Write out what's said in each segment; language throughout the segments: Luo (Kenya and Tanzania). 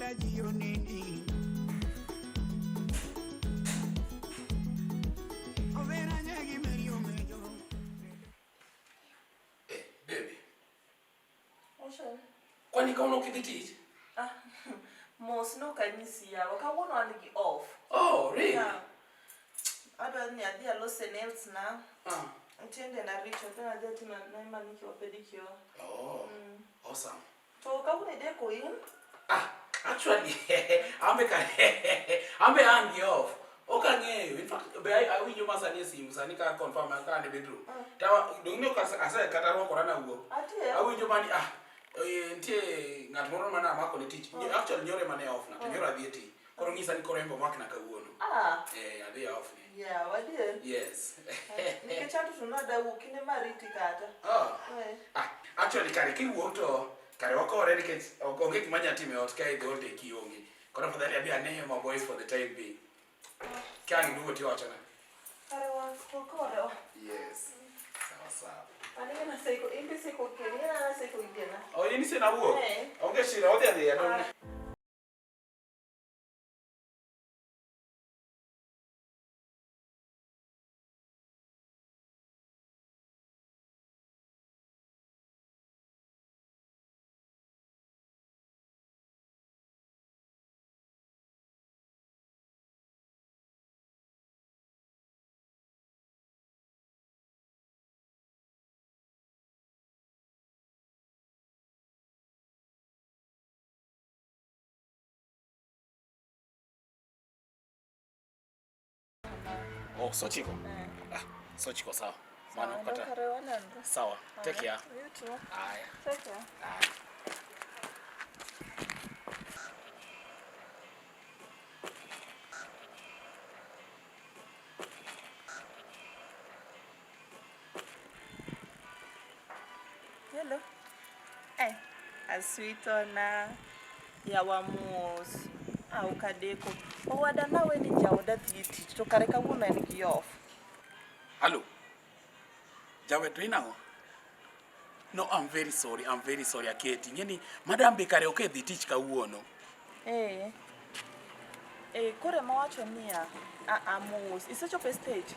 Baby. Osha. Kwani kama ukiditi? Most no can you see ya. Waka won Onagi off. Oh, really? Yeah. I don't need a loss and else now. Attend and I reach a then I did to my manicure pedicure. Oh, awesome. So come with a deco in? Actually, I'm a handy off. Okay, in fact, I will you must see Sanika confirm I can't be true. Don't you as I cut around Corona? I will you money. Not more man, I'm going to teach you. Actually, you're a man off, not you're a deity. Coronis and Corembo Macanaca. They off. Yeah, what did? Yes. You can chat to another who can marry Ticata. Actually, Kariki walked or Karaoke already gets or go get money at him or carry the old day Kiongi. Could for that be a name of voice for the time being. Can you do what you are? I want to call. Yes. So. I'm going to say, in the second, I say, dinner. Oh, you say, I will. I'll get you out there. I don't. Oh, Sochiko. Sochiko, sawa. Mano kata. Sawa. Take care. You too. Aye. Take care. Aye. Hello. Hey, a sweet ona ya wamos. Ukadeko. Owada nawe ni jawda thiti to kare ka wuna ni off. Hello. Jabathi now. No, I'm very sorry. Aketi. Ngeni madam be kare okay teach ka uono. Kore mawacho niya. Amos. Is such a stage.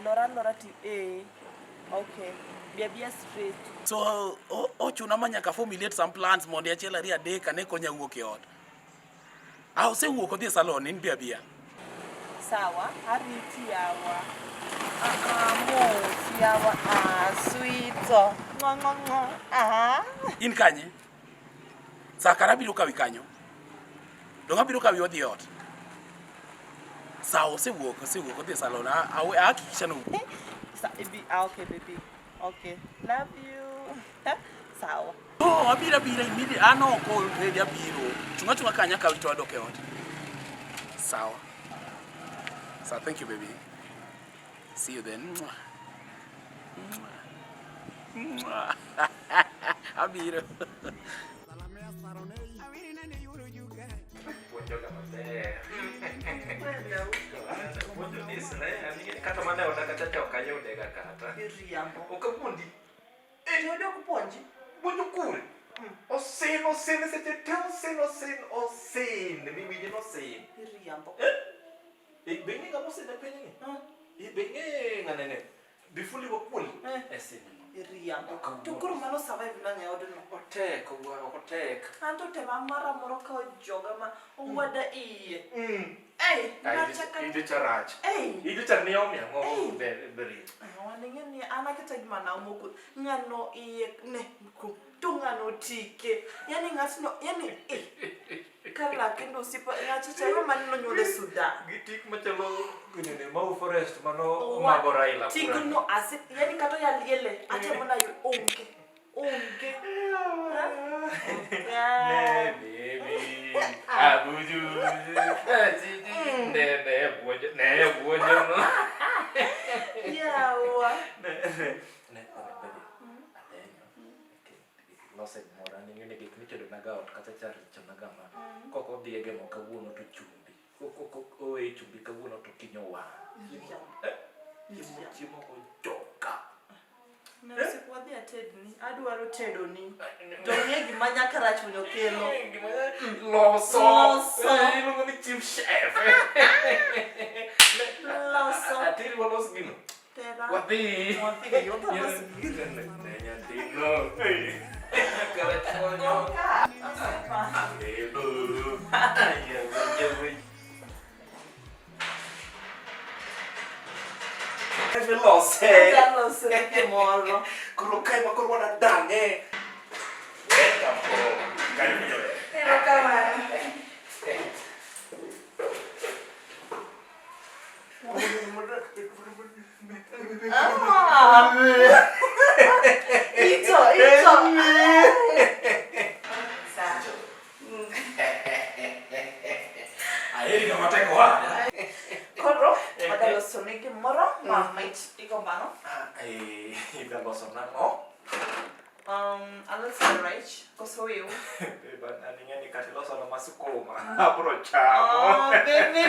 Lora ti. Okay. Bia straight. So, chuna manyaka formulate some plans mondi achela ria de kane konya wuok e ot. I'll say wuok odhi salon in bia. Sawa, ariti yawa. Amos yawa. Sweet. Ngo. In kanye? Sakara biro kawi kanyo. Donga biro kawi odhi ot. Sawa, se wuok odhi salon. Hakikisha no. Okay, baby. Okay. Love you. Sawa. Oh, abira immediately. No, call ready abiro. Chunga kanya ka wito adoke ot. Sawa. So thank you, baby. See you then. Abiro. Kata mana utakachacha ukanya udega kata. Iriambo. Ukabundi. Ndio kuponji. Bunyu kule. Osen sete osen. Bibi no sen. Iriambo. Bengi ngamo sen penye. Bengi nganene. Bifuli bokuli. Esen. Iriambo. Tukuru mano survive na nyaodo no. Otek. Anto te mara moroka joga ma wada iye. Idu charach. Idu charniom ya ngo beri. Waningeni ana kitagimana umuku ngano iye ne ku tungano tike. Yani ngatino yani kala kendo sipa ngachicha yo manino nyole suda. Gitik machalo gunene mau forest mano maboraila. Tikno asit yani kato ya liele ate mona yo onge. Ne baby. Abuju. Ne bojo no. Yawa. Ne baby. No se mora ngene gik mitedo naga ot kata char chanagama. Koko diege mo kawuono to chumbi. Koko chumbi kawuono to kinyo wa. Chiemo ko joka. Na sikuwadia atedni, adwaro tedoni. To ng'e gima nyaka rach winyo kelo. Loso. Iluongo ni chief chef. Loso. Atiri walos gino. Tera. Wadhi. Lose moro. Koro kai ma koro wana dange. Aheri kama teko hapa. Koro, ada losonegi moro, mamait, iko mano. Iba loso na no. Alas right, koso eu. Beba aninga ni kati loso na masukuma. Apro chamo. Baby.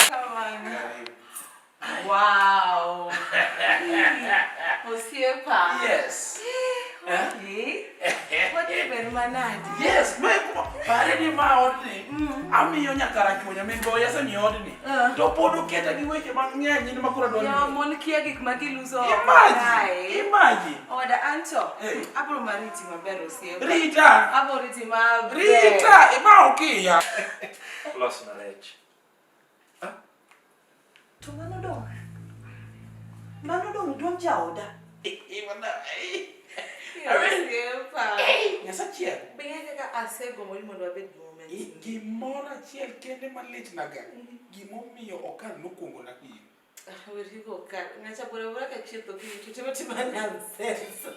Come on. Wow. Osiepa. Yes. Okay. What do you mean, manadi? Yes, me pare di ma odni. Ami yo nyakara chunya me go yasa mi odni. To podo keta gi weche mang'eny ni makura don. Ya mon kia gik magiluso. Imagine. Oda anto. Abro mariti maber osiepa. Rita. Abo riti maber. Rita, ema okiya. Lost knowledge. To mano dong duong jaoda. Imana. Osiepa. Nyasa chia. Benga kaka asego mori mondo abed moment. Gimora chiel kende malit naga. Gimomiyo okan nokuongo na pi. Weriko ka ngacha bora ka chieto ki tutema nonsense.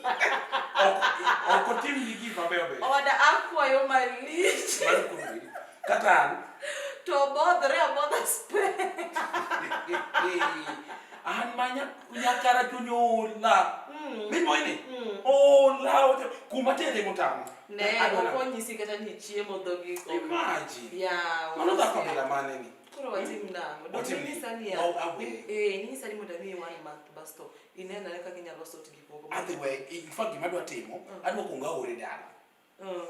Oko tim gi mabeyo. Oda akwayo malich. Kata To bodre spe. An manya nyakara chunyola. Mimo ini. Ola kuma tere mutamu. Ne oko nyisi kata ni chiemo dhogi ko. Imagine. Ya. Mano da kamera mane ni. Kuro watim namo. Ni sani ya. Ni sani modami one month basto. Inena leka Kenya loso tigipogo. Anyway, in fact gimadwa timo, adwa kunga ore dala.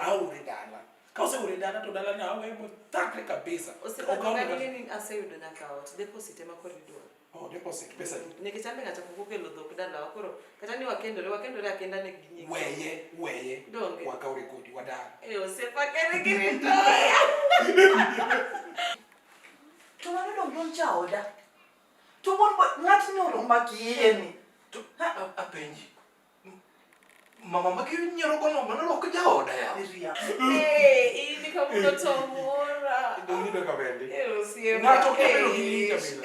Aore dala. Kausa ore dala to dala na awe mo takre kabisa. Ogawa nini aseyudo nyaka ot. Deposit ema corridor. Oh, deposit pesa ni. Nikichambe ngacha kukukelo dhok dala wakoro. Kata ni wakendore akenda ne ginyi. Weye. Donge. Wakaure kodi wadala. Osepa kere girito. Tumano dong jaoda. Tumon ngati nyoro makieni. Apenji. Mama maki nyoro kono mana loko jaoda ya. Ini kamu to tomora. Dongi do kabende. Osepa. Ngato kero gilinga bila.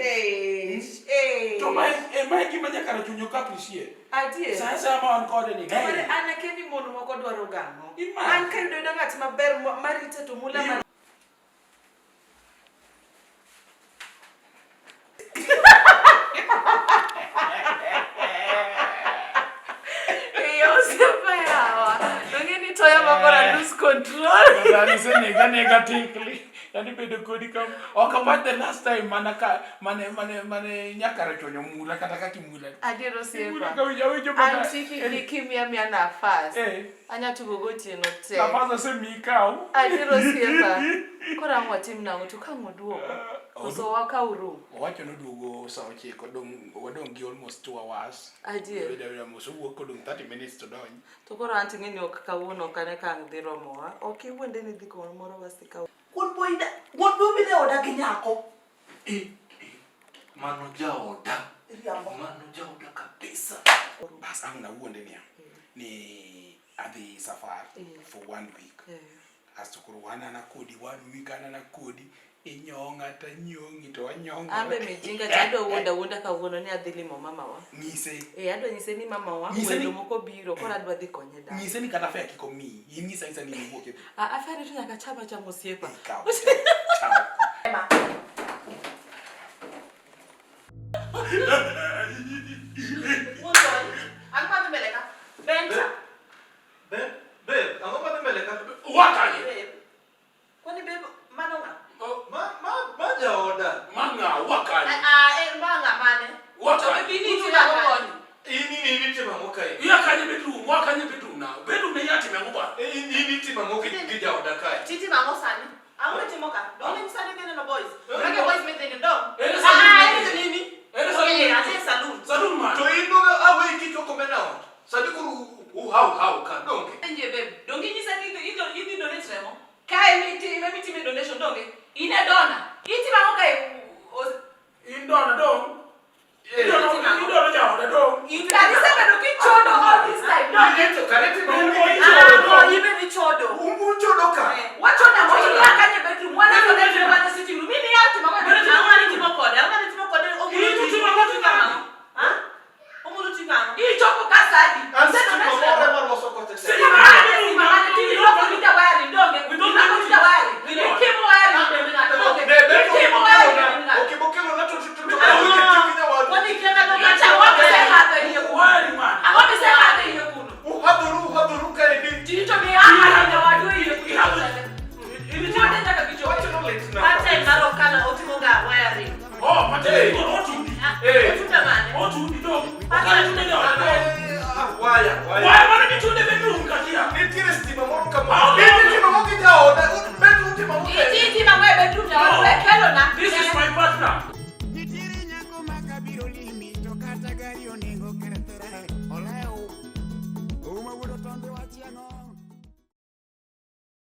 To mai gimanya kara chunyo kaprishie. Adie. Sasa ma on kode ni. Kamare anakeni mon moko dwaro gamo. Imagine. An kayudo ngati maber marita to mula control. That is a negatively. And bedo kodi kam. Okapat the last time mane nyakara chonyo mula kata kaki mula. Adiro sepa. I'm seeking likimia mi ana fast. Anya tugogo tieno te. Na fast se mi kao. Adiro sepa. Kora ngwatim na utukango duogo. Oso waka uru. Wacho no duogo sa ochiko wadong gi almost 2 hours. Adie. Wedo moso wuok kodong 30 minutes to don. To koro antinge ni ok kawuono kane kang dhi romo wa. Ok iwuonde ni dhi kono moro wasika. Won boy bine oda gi nyako. Mano jaoda. Mano jaoda kabisa. Bas amna wuonde ni adhi safar for 1 week. Asto kuro wana na kodi 1 week ana na kodi. Inyonga ta nyongi to anyonga. Ambe mijinga chado wonda kawuono ni adhi limo mama wa. Ngise. Adwa nyise ni mama wa wendo moko biro kora adwa dhi konye da. Ngise ni kata fa kiko mi. Ngisa isa ni wuoke. Afari tu nyaka chama cha mosiepa. Chama. Ema. Wonton, angpa meleka. Benta. Be, angpa meleka. Wakani. Kwani be manonga? Ma jaoda. Manga wakani. Manga mane. Wakani. Bini tu ya ngoni. Ini Only Sunday no boys. Okay, boys make the dog. Nini? Okay, salute. Salute man. To indo awe kitu komena. Sadikuru how ka donge. Nje babe. Donge ni sadi indo donate remo. Kai miti donation donge. Ine dona. Iti mamoka Indona dong. Indona jawo da dong. Kali sema doki chodo all this time. No, Karete no. no, even the chodo. Umbu chodo ka. What on am I kanye bedroom? One of the bedroom and the sitting room. Mimi yati mama. Amani timokode. Amani timokode. Omulu timokode. Ha? Omulu timokode. Hii choko kasadi. Ansema mama mama sokote. Mama tini loko nita wali ndonge. Loko nita wali. Kimo wali ndonge. Kimo wali. Okibokelo na tutu. Wani kena ndonge. Wako se hata hiyo Wali man. Wako se hata hiyo kuno. Uhaduru kaidi. Tito mi aha na wadu hiyo. Ili Chote ndaka kicho. Wacha no late na. Pata imaro kana otimonga wiring. Oh, mate. Otudi. Otunda mane. Otudi dong. Pata tunde Waya. Why mana bitunde bedroom katia? Nitire stima moro kama. Nitire stima moko jao. Bedroom stima moko. Iti mama bedroom na wale kelo na. This is my